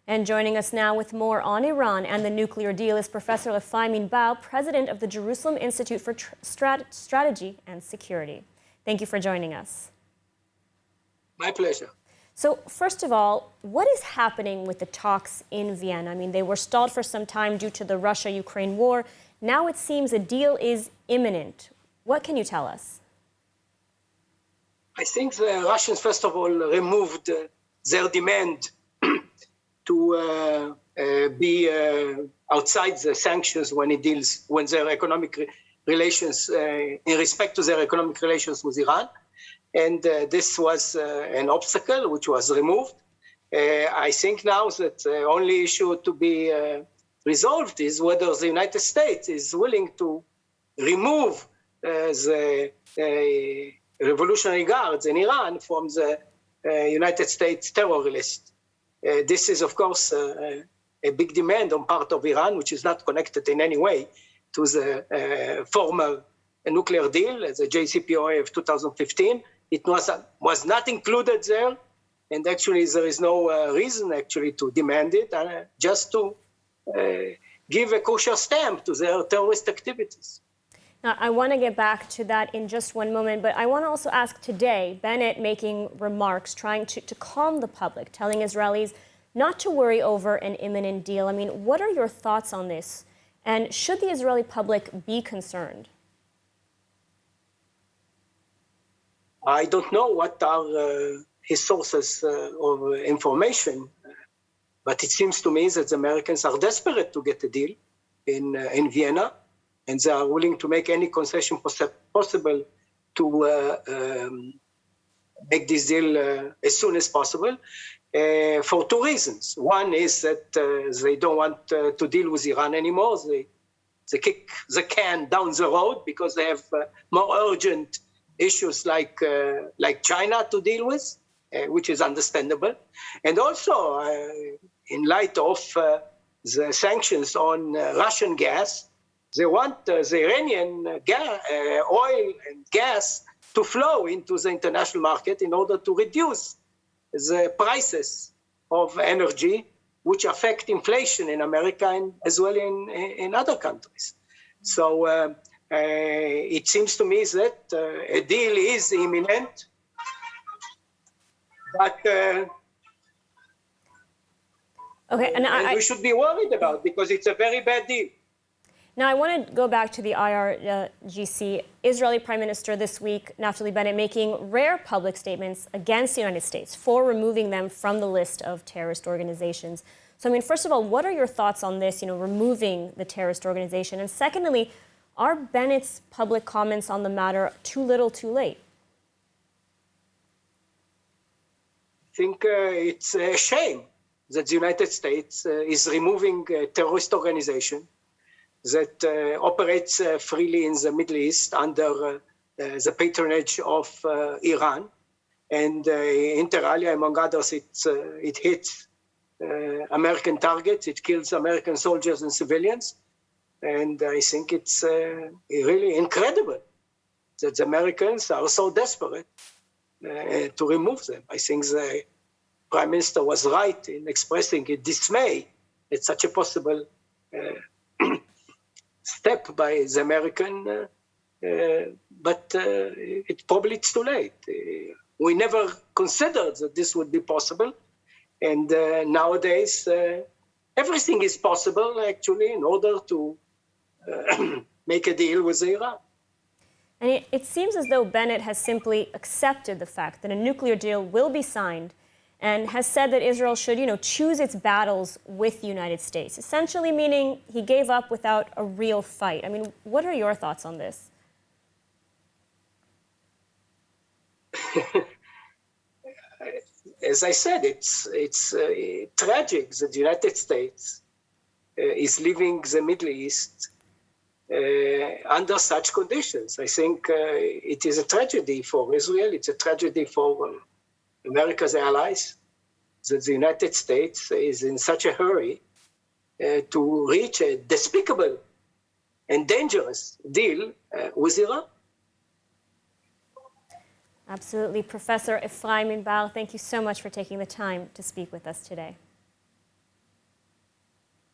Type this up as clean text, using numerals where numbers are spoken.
And joining us now with more on Iran and the nuclear deal is Professor Efraim Inbar, president of the Jerusalem Institute for Strategy and Security. Thank you for joining us. My pleasure. So, first of all, what is happening with the talks in Vienna? I mean, they were stalled for some time due to the Russia-Ukraine war. Now it seems a deal is imminent. What can you tell us? I think the Russians, first of all, removed their demand to be outside the sanctions when their economic relations, in respect to their economic relations with Iran. And this was an obstacle which was removed. I think now that the only issue to be resolved is whether the United States is willing to remove the Revolutionary Guards in Iran from the United States terror list. This is, of course, a big demand on part of Iran, which is not connected in any way to the former nuclear deal, the JCPOA of 2015. It was not included there, and actually there is no reason actually to demand it, just to give a kosher stamp to their terrorist activities. Now, I want to get back to that in just one moment, but I want to also ask today, Bennett making remarks, trying to calm the public, telling Israelis not to worry over an imminent deal. I mean, what are your thoughts on this? And should the Israeli public be concerned? I don't know what are his sources of information, but it seems to me that the Americans are desperate to get a deal in Vienna. And they are willing to make any concession possible to make this deal as soon as possible for two reasons. One is that they don't want to deal with Iran anymore. They kick the can down the road because they have more urgent issues like China to deal with, which is understandable. And also, in light of the sanctions on Russian gas, they want the Iranian oil and gas to flow into the international market in order to reduce the prices of energy, which affect inflation in America and as well in other countries. So it seems to me that a deal is imminent, but and we should be worried about because it's a very bad deal. Now, I want to go back to the IRGC. Israeli Prime Minister this week, Naftali Bennett, making rare public statements against the United States for removing them from the list of terrorist organizations. So, I mean, first of all, what are your thoughts on this, removing the terrorist organization? And secondly, are Bennett's public comments on the matter too little, too late? I think it's a shame that the United States is removing a terrorist organization that operates freely in the Middle East under the patronage of Iran. And inter alia, among others, it hits American targets, it kills American soldiers and civilians. And I think it's really incredible that the Americans are so desperate to remove them. I think the Prime Minister was right in expressing his dismay at such a possible step by the American, but it's too late. We never considered that this would be possible, and nowadays everything is possible actually in order to make a deal with Iran. And it seems as though Bennett has simply accepted the fact that a nuclear deal will be signed and has said that Israel should, choose its battles with the United States, essentially meaning he gave up without a real fight. I mean, what are your thoughts on this? As I said, it's tragic that the United States is leaving the Middle East under such conditions. I think it is a tragedy for Israel. It's a tragedy for America's allies, that the United States is in such a hurry to reach a despicable and dangerous deal with Iran. Absolutely. Professor Efraim Inbar, thank you so much for taking the time to speak with us today.